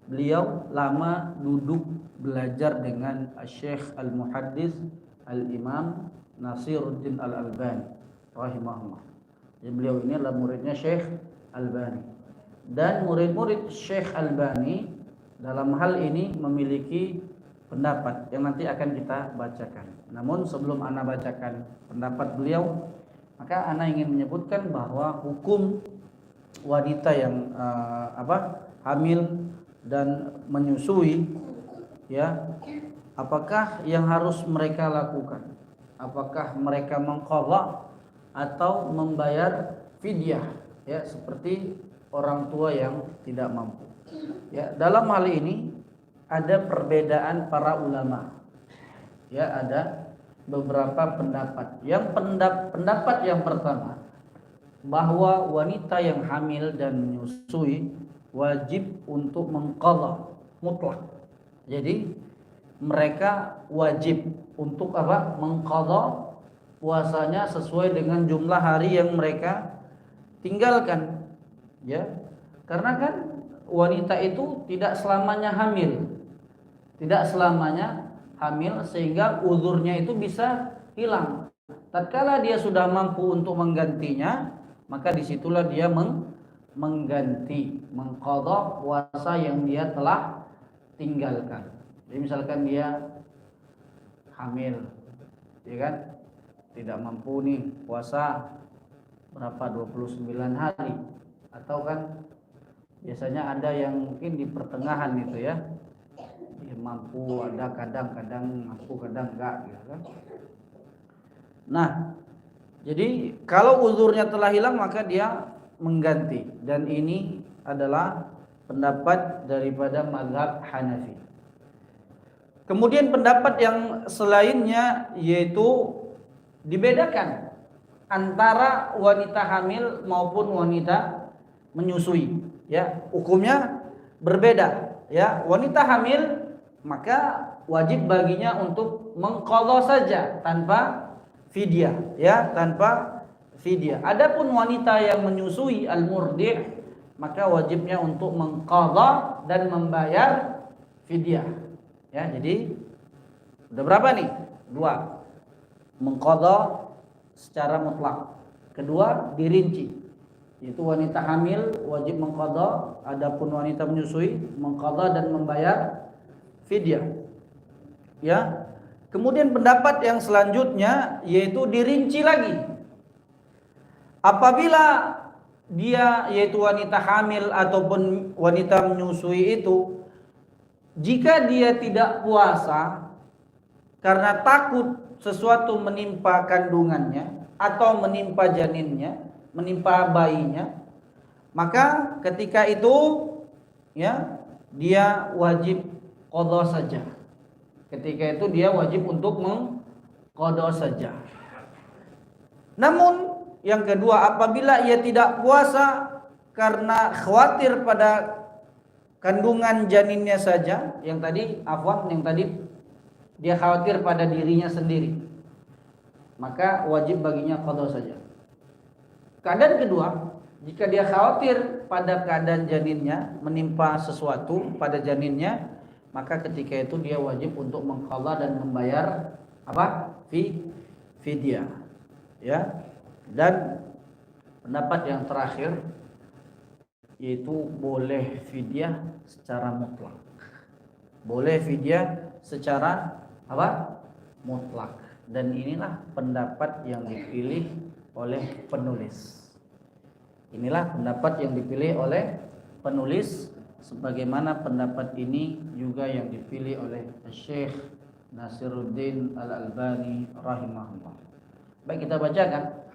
[SPEAKER 1] Beliau lama duduk belajar dengan Syekh Al-Muhaddis Al-Imam Nasiruddin Al-Albani rahimahullah. Jadi beliau ini adalah muridnya Syekh Albani. Dan murid-murid Syekh Albani dalam hal ini memiliki pendapat yang nanti akan kita bacakan. Namun sebelum ana bacakan pendapat beliau, maka ana ingin menyebutkan bahwa hukum wanita yang hamil dan menyusui, ya, apakah yang harus mereka lakukan? Apakah mereka mengqadha atau membayar fidyah, ya, seperti orang tua yang tidak mampu. Ya, dalam hal ini ada perbedaan para ulama. Ya, ada beberapa pendapat. Pendapat yang pertama, bahwa wanita yang hamil dan menyusui wajib untuk mengqadha mutlak. Jadi mereka wajib untuk mengqadha puasanya sesuai dengan jumlah hari yang mereka tinggalkan. Ya. Karena kan wanita itu tidak selamanya hamil. Tidak selamanya hamil sehingga uzurnya itu bisa hilang. Tatkala dia sudah mampu untuk menggantinya, maka disitulah dia mengganti, mengqadha puasa yang dia telah tinggalkan. Jadi misalkan dia hamil, ya kan, tidak mampu nih puasa berapa 29 hari, atau kan biasanya ada yang mungkin di pertengahan itu ya, dia mampu, ada kadang-kadang mampu, kadang enggak, gitu kan. Nah, jadi kalau uzurnya telah hilang maka dia mengganti, dan ini adalah pendapat daripada mazhab Hanafi. Kemudian pendapat yang selainnya yaitu dibedakan antara wanita hamil maupun wanita menyusui, ya, hukumnya berbeda, ya. Wanita hamil maka wajib baginya untuk mengqadha saja tanpa fidyah, ya, tanpa fidyah. Adapun wanita yang menyusui al-murdi', maka wajibnya untuk mengqadha dan membayar fidyah. Ya, jadi udah berapa nih? 2. Mengqadha secara mutlak. Kedua, dirinci. Yaitu wanita hamil wajib mengqadha, adapun wanita menyusui mengqadha dan membayar fidyah. Ya. Kemudian pendapat yang selanjutnya yaitu dirinci lagi. Apabila dia, yaitu wanita hamil ataupun wanita menyusui itu, jika dia tidak puasa karena takut sesuatu menimpa kandungannya atau menimpa janinnya, menimpa bayinya, maka ketika itu, ya, dia wajib qadha saja. Ketika itu dia wajib untuk mengqadha saja. Namun yang kedua, apabila ia tidak puasa karena khawatir pada kandungan janinnya saja, yang tadi dia khawatir pada dirinya sendiri, maka wajib baginya qadha saja. Keadaan kedua, jika dia khawatir pada keadaan janinnya, menimpa sesuatu pada janinnya, maka ketika itu dia wajib untuk mengqadha dan membayar fidyah, ya. Dan pendapat yang terakhir yaitu boleh fidyah secara mutlak. Boleh fidyah secara mutlak. Dan inilah pendapat yang dipilih oleh penulis. Inilah pendapat yang dipilih oleh penulis, sebagaimana pendapat ini juga yang dipilih oleh Syekh Nasiruddin Al-Albani rahimahullah. Baik, kita bacakan.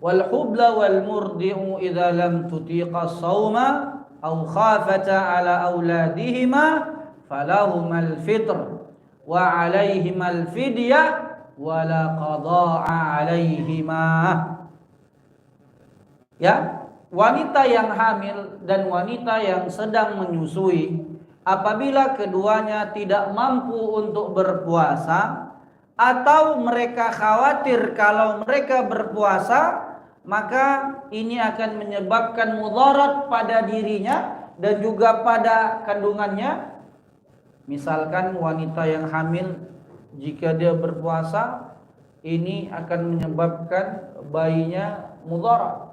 [SPEAKER 1] wal hubla wal murdi'u idza lam tutiqa shauma aw khafata ala auladihima falahumal fitr wa alaihimal fidyah wala qada'a alaihima. Ya, wanita yang hamil dan wanita yang sedang menyusui, apabila keduanya tidak mampu untuk berpuasa atau mereka khawatir kalau mereka berpuasa, maka ini akan menyebabkan mudarat pada dirinya dan juga pada kandungannya. Misalkan wanita yang hamil, jika dia berpuasa, ini akan menyebabkan bayinya mudarat.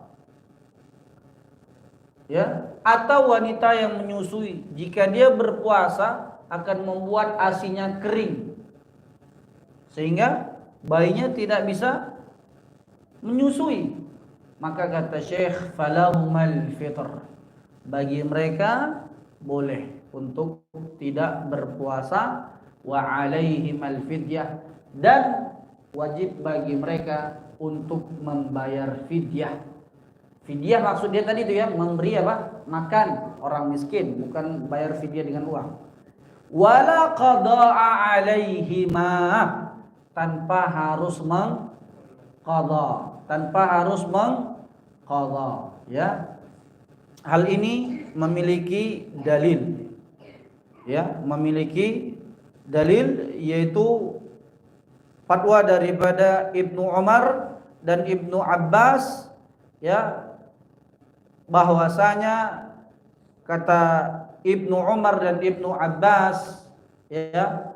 [SPEAKER 1] Ya, atau wanita yang menyusui, jika dia berpuasa akan membuat ASI-nya kering sehingga bayinya tidak bisa menyusui. Maka kata Syekh, falahumal fitr, bagi mereka boleh untuk tidak berpuasa, wa alaihimal fidyah, dan wajib bagi mereka untuk membayar fidyah. Fidyah maksud dia tadi itu ya, memberi apa? Makan orang miskin, bukan bayar fidyah dengan uang. Wala qada'a alaihima, tanpa harus mengqadha, ya. Hal ini memiliki dalil. Ya, memiliki dalil, yaitu fatwa daripada Ibnu Umar dan Ibnu Abbas, ya, bahwasanya kata Ibnu Umar dan Ibnu Abbas, ya,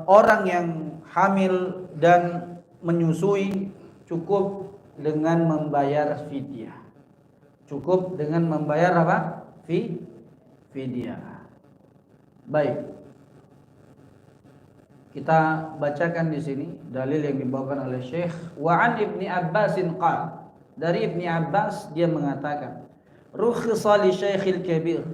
[SPEAKER 1] orang yang hamil dan menyusui cukup dengan membayar fidyah. Cukup dengan membayar apa? Fidyah. Baik. Kita bacakan di sini dalil yang dibawakan oleh Syekh. Wa an Ibni Abbasin qala, dari Ibni Abbas dia mengatakan, rukhisa li Syekhil Kabir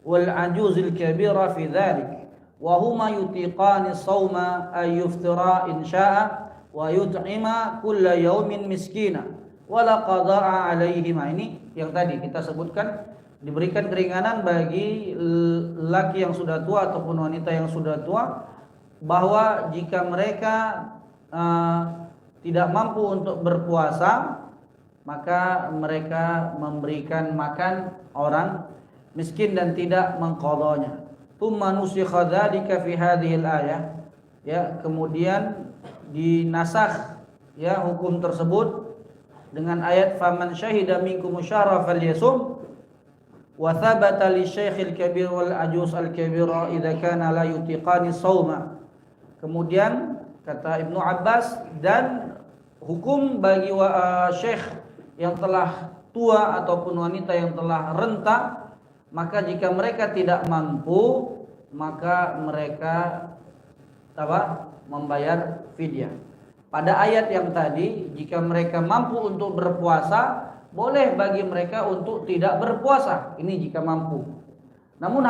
[SPEAKER 1] wal Ajuzil Kabira fi dhalik wa huma yutiqani shauma ay yuftira in syaa wa yut'ima kulla yaumin miskina wala qada'a alaihima. Ini yang tadi kita sebutkan, diberikan keringanan bagi laki yang sudah tua ataupun wanita yang sudah tua, bahwa jika mereka tidak mampu untuk berpuasa, maka mereka memberikan makan orang miskin dan tidak mengqadhanya. Tsumma nusikha dzalika fi hadhil ayah, ya, kemudian dinasakh, ya, hukum tersebut dengan ayat faman syahida minkum syahra falyasum wa thabata li syekhil kabir wal ajuz al kabira idza kana la yutiqani shauma. Kemudian kata Ibnu Abbas, dan hukum bagi syekh yang telah tua ataupun wanita yang telah renta, maka jika mereka tidak mampu, maka mereka membayar fidyah. Pada ayat yang tadi, jika mereka mampu untuk berpuasa, boleh bagi mereka untuk tidak berpuasa. Ini jika mampu. Namun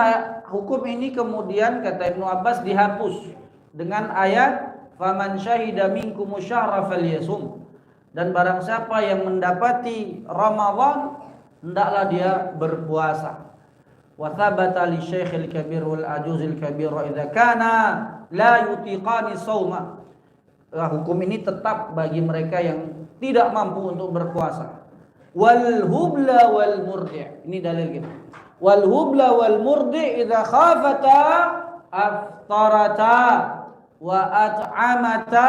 [SPEAKER 1] hukum ini kemudian kata Ibnu Abbas dihapus dengan ayat faman syahida minkum syahra falyasum, dan barang siapa yang mendapati Ramadan hendaklah dia berpuasa. Wa thabata li syekhil kabir wal ajuzil kabir idza kana la yutiqani shauma. Hukum ini tetap bagi mereka yang tidak mampu untuk berpuasa. Wal hubla wal murdi', ini dalil kita. Wal hubla wal murdi' idza khafata aftarata wa at'amata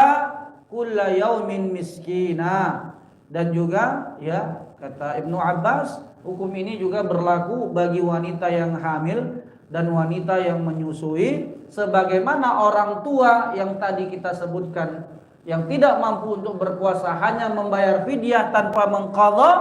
[SPEAKER 1] kulla yaumin miskina. Dan juga, ya, kata Ibnu Abbas, hukum ini juga berlaku bagi wanita yang hamil dan wanita yang menyusui, sebagaimana orang tua yang tadi kita sebutkan yang tidak mampu untuk berpuasa hanya membayar fidyah tanpa mengqadha,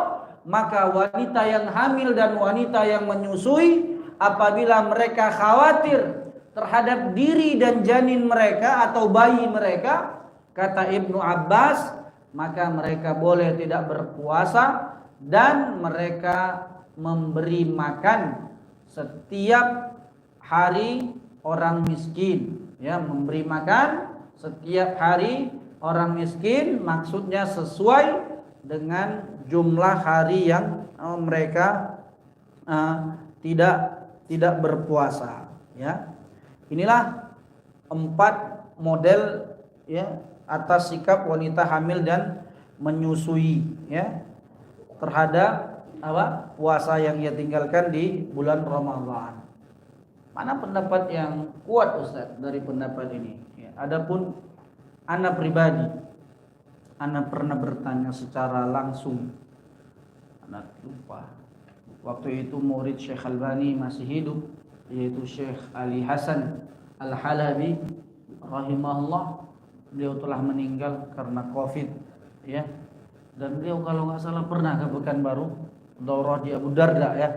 [SPEAKER 1] maka wanita yang hamil dan wanita yang menyusui apabila mereka khawatir terhadap diri dan janin mereka atau bayi mereka, kata Ibnu Abbas, maka mereka boleh tidak berpuasa dan mereka memberi makan setiap hari orang miskin, ya, memberi makan setiap hari orang miskin, maksudnya sesuai dengan jumlah hari yang mereka tidak berpuasa, ya. Inilah 4 model, ya, atas sikap wanita hamil dan menyusui, ya, terhadap puasa yang ia tinggalkan di bulan Ramadan. Mana pendapat yang kuat, Ustaz, dari pendapat ini? Ya, adapun ana pribadi, ana pernah bertanya secara langsung, ana lupa. Waktu itu murid Syekh Albani masih hidup, yaitu Syekh Ali Hasan Al-Halabi rahimahullah. Beliau telah meninggal karena Covid, ya. Dan beliau kalau nggak salah pernah ke Pekanbaru, daurah di Abu Darda, ya.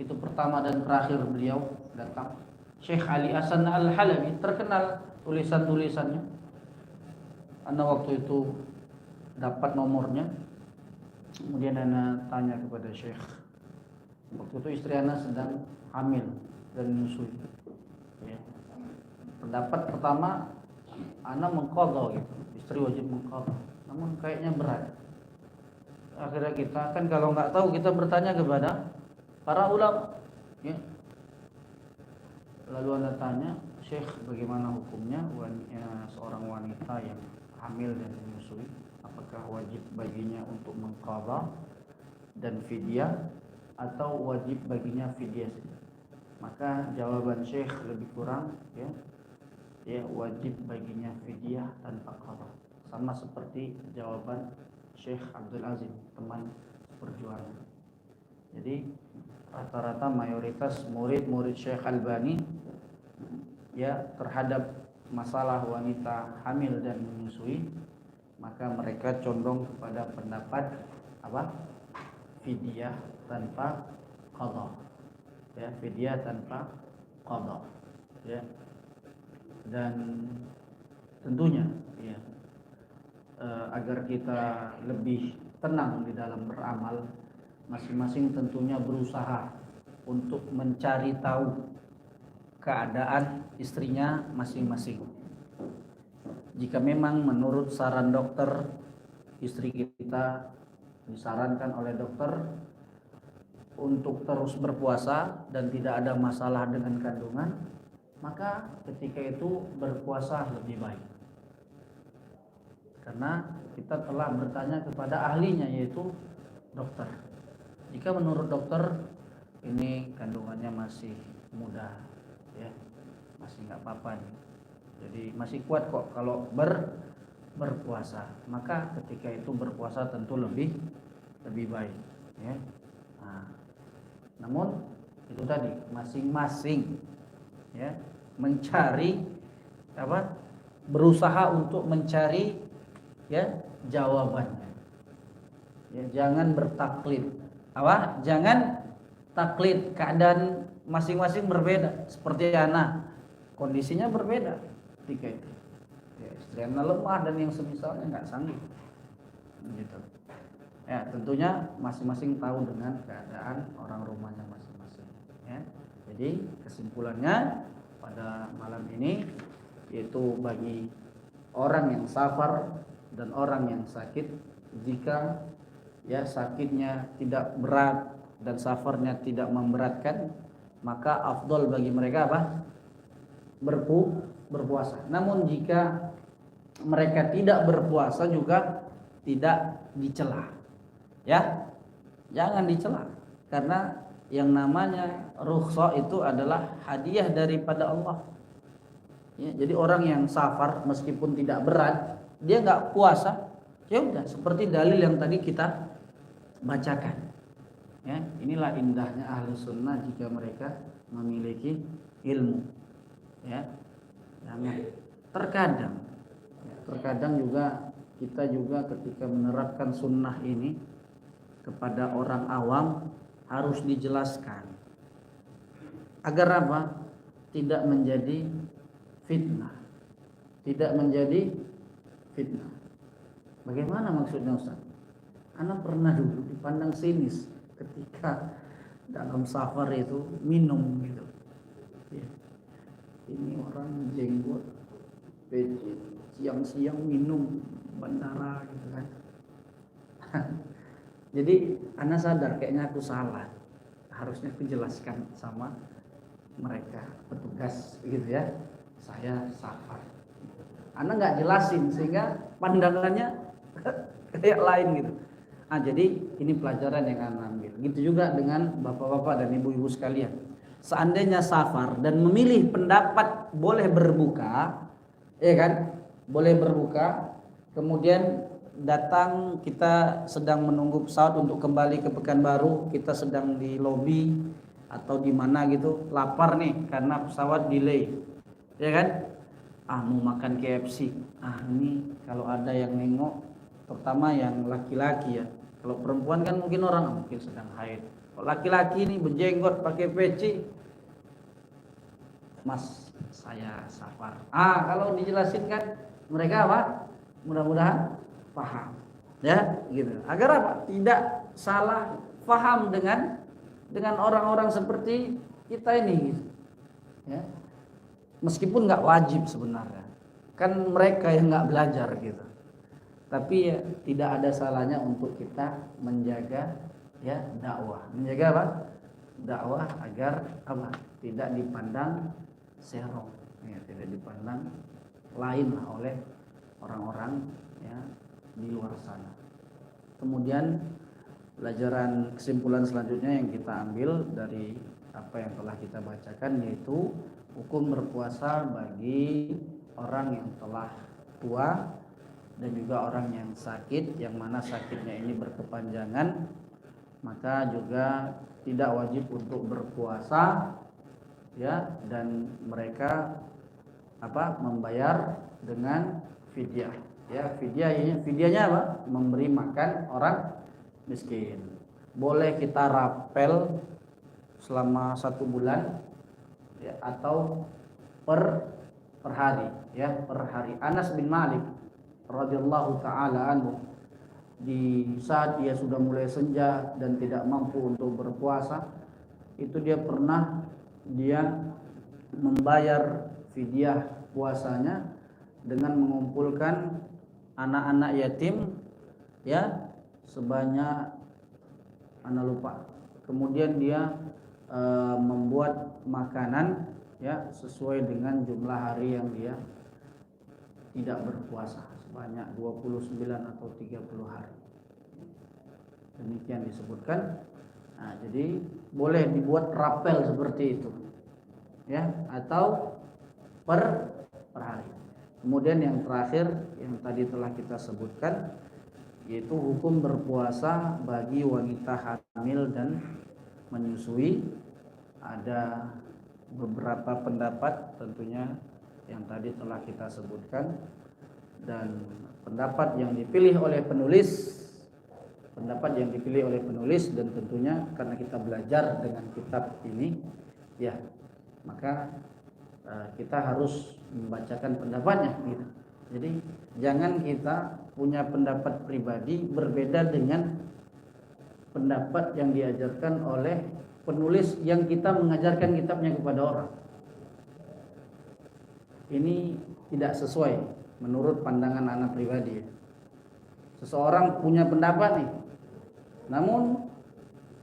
[SPEAKER 1] Itu pertama dan terakhir beliau datang. Syekh Ali Hasan Al-Halabi terkenal tulisan-tulisannya. Anda waktu itu dapat nomornya. Kemudian Anda tanya kepada Syekh. Waktu itu istri Anda sedang hamil dan menyusui. Ya. Pendapat pertama, Anda mengqadha gitu. Istri wajib mengqadha. Namun kayaknya berat. Akhirnya kita kan kalau nggak tahu kita bertanya kepada para ulama. Ya. Lalu Anda tanya, Syekh, bagaimana hukumnya seorang wanita yang hamil dan menyusui? Apakah wajib baginya untuk mengqadha dan fidyah atau wajib baginya fidyah saja? Maka jawaban Syekh lebih kurang, ya wajib baginya fidyah tanpa qadha. Sama seperti jawaban Syekh Abdul Azim, teman perjuangan. Jadi rata-rata mayoritas murid-murid Syekh Albani, ya, terhadap masalah wanita hamil dan menyusui, maka mereka condong kepada pendapat fidyah tanpa qadha. Ya, fidyah tanpa qadha. Ya. Dan tentunya, ya, agar kita lebih tenang di dalam beramal, masing-masing tentunya berusaha untuk mencari tahu keadaan istrinya masing-masing. Jika memang menurut saran dokter, istri kita disarankan oleh dokter untuk terus berpuasa dan tidak ada masalah dengan kandungan, maka ketika itu berpuasa lebih baik. Karena kita telah bertanya kepada ahlinya, yaitu dokter. Jika menurut dokter ini kandungannya masih muda, ya, masih nggak apa-apa nih, jadi masih kuat kok kalau berpuasa, maka ketika itu berpuasa tentu lebih baik, ya. Nah, namun itu tadi masing-masing, ya, mencari berusaha untuk mencari, ya, jawabannya. Ya, jangan bertaklid. Jangan taklid, keadaan masing-masing berbeda. Seperti anak, kondisinya berbeda ketika itu. Ya, istri anak lemah dan yang semisalnya nggak sanggup. Gitu. Ya, tentunya masing-masing tahu dengan keadaan orang rumahnya masing-masing. Ya. Jadi kesimpulannya pada malam ini, yaitu bagi orang yang safar dan orang yang sakit, jika, ya, sakitnya tidak berat dan safarnya tidak memberatkan, maka afdol bagi mereka berpuasa. Namun jika mereka tidak berpuasa juga tidak dicela, ya, jangan dicela, karena yang namanya rukhsah itu adalah hadiah daripada Allah. Ya, jadi orang yang safar meskipun tidak berat, dia nggak puasa, ya udah, seperti dalil yang tadi kita bacakan. Ya, inilah indahnya ahlu sunnah jika mereka memiliki ilmu. Ya, terkadang juga kita juga ketika menerapkan sunnah ini kepada orang awam harus dijelaskan agar apa? Tidak menjadi fitnah. Bagaimana maksudnya, Ustaz? Anak pernah dulu dipandang sinis ketika dalam safar itu minum gitu. Ya. Ini orang jenggot, peci, siang-siang minum bandara gitu kan. Jadi ana sadar kayaknya aku salah. Harusnya aku jelaskan sama mereka petugas gitu ya. Saya safar. Ana nggak jelasin sehingga pandangannya kayak lain gitu. Jadi ini pelajaran yang Anda ambil. Gitu juga dengan bapak-bapak dan ibu-ibu sekalian. Seandainya safar dan memilih pendapat boleh berbuka, ya kan? Boleh berbuka. Kemudian datang kita sedang menunggu pesawat untuk kembali ke Pekanbaru, kita sedang di lobi atau di mana gitu, lapar nih karena pesawat delay. Ya kan? Mau makan KFC. Ini kalau ada yang nengok, terutama yang laki-laki ya. Kalau perempuan kan mungkin orang mungkin sedang haid. Kalau laki-laki ini berjenggot pakai peci, Mas saya safar. Kalau dijelasin kan mereka apa? Mudah-mudahan paham. Ya, gitu. Agar apa? Tidak salah paham dengan orang-orang seperti kita ini gitu. Ya. Meskipun nggak wajib sebenarnya. Kan mereka yang nggak belajar gitu. Tapi ya, tidak ada salahnya untuk kita menjaga ya dakwah. Menjaga apa? Dakwah agar apa? Tidak dipandang serong, ya, tidak dipandang lain oleh orang-orang ya di luar sana. Kemudian pelajaran kesimpulan selanjutnya yang kita ambil dari apa yang telah kita bacakan yaitu hukum berpuasa bagi orang yang telah tua dan juga orang yang sakit, yang mana sakitnya ini berkepanjangan, maka juga tidak wajib untuk berpuasa ya, dan mereka membayar dengan fidyah. Ya, fidyahnya apa? Memberi makan orang miskin. Boleh kita rapel selama 1 bulan ya, atau per hari ya, per hari. Anas bin Malik radhiyallahu taala anhu di saat dia sudah mulai senja dan tidak mampu untuk berpuasa, itu dia membayar fidyah puasanya dengan mengumpulkan anak-anak yatim ya sebanyak ana lupa. Kemudian dia membuat makanan ya sesuai dengan jumlah hari yang dia tidak berpuasa, sebanyak 29 atau 30 hari. Demikian disebutkan. Jadi boleh dibuat rapel seperti itu. Ya, atau per hari. Kemudian yang terakhir yang tadi telah kita sebutkan yaitu hukum berpuasa bagi wanita hamil dan menyusui. Ada beberapa pendapat tentunya yang tadi telah kita sebutkan, dan pendapat yang dipilih oleh penulis dan tentunya karena kita belajar dengan kitab ini ya, maka kita harus membacakan pendapatnya gitu. Jadi jangan kita punya pendapat pribadi berbeda dengan pendapat yang diajarkan oleh penulis yang kita mengajarkan kitabnya kepada orang. Ini tidak sesuai menurut pandangan anak pribadi. Seseorang punya pendapat nih, namun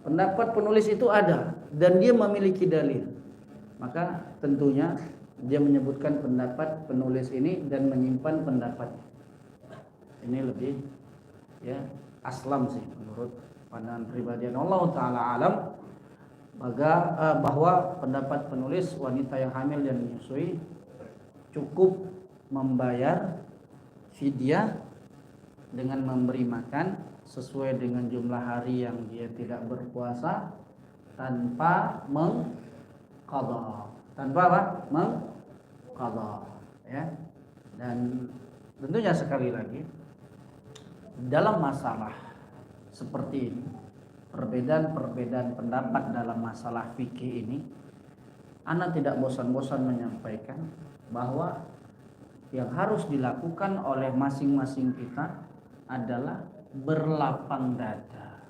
[SPEAKER 1] pendapat penulis itu ada dan dia memiliki dalil, maka tentunya dia menyebutkan pendapat penulis ini dan menyimpan pendapatnya. Ini lebih ya aslam sih menurut pandangan pribadi. Allah taala alam bahwa pendapat penulis wanita yang hamil dan menyusui cukup membayar fidyah dengan memberi makan sesuai dengan jumlah hari yang dia tidak berpuasa tanpa mengqadha. Mengqadha ya. Dan tentunya sekali lagi dalam masalah seperti ini, perbedaan pendapat dalam masalah fikih ini, ana tidak bosan-bosan menyampaikan bahwa yang harus dilakukan oleh masing-masing kita adalah berlapang dada.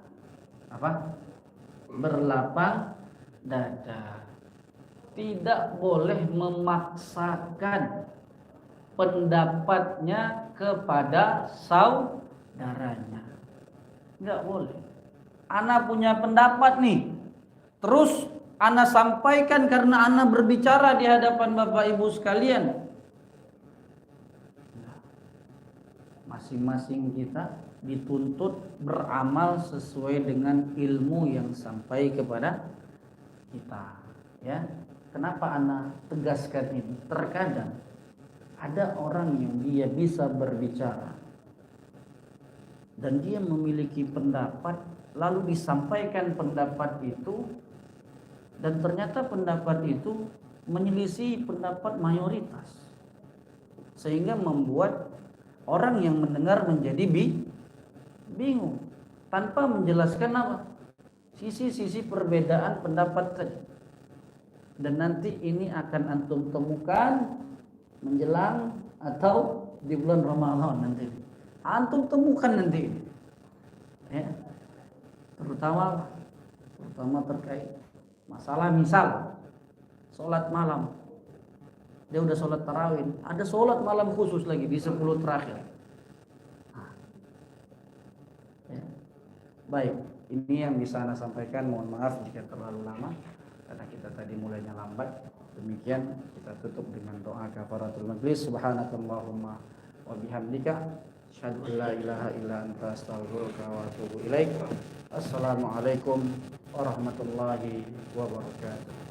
[SPEAKER 1] Berlapang dada. Tidak boleh memaksakan pendapatnya kepada saudaranya. Enggak boleh. ana punya pendapat nih. Terus ana sampaikan karena ana berbicara di hadapan Bapak Ibu sekalian. Masing-masing kita dituntut beramal sesuai dengan ilmu yang sampai kepada kita, ya. Kenapa ana tegaskan ini? Terkadang ada orang yang dia bisa berbicara dan dia memiliki pendapat, lalu disampaikan pendapat itu, dan ternyata pendapat itu menyelisih pendapat mayoritas, sehingga membuat orang yang mendengar menjadi bingung tanpa menjelaskan apa sisi-sisi perbedaan pendapat tadi. Dan nanti ini akan antum temukan menjelang atau di bulan Ramadan nanti. Antum temukan nanti, ya. Terutama terkait masalah misal sholat malam. Dia udah sholat tarawih, ada sholat malam khusus lagi di 10 terakhir. Ya. Baik, ini yang bisa Anda sampaikan. Mohon maaf jika terlalu lama karena kita tadi mulainya lambat. Demikian kita tutup dengan doa kafaratul majlis. Subhanakallahumma wa bihamdika asyhadu an la ilaha illa anta astaghfiruka wa atubu ilaik. Assalamualaikum warahmatullahi wabarakatuh.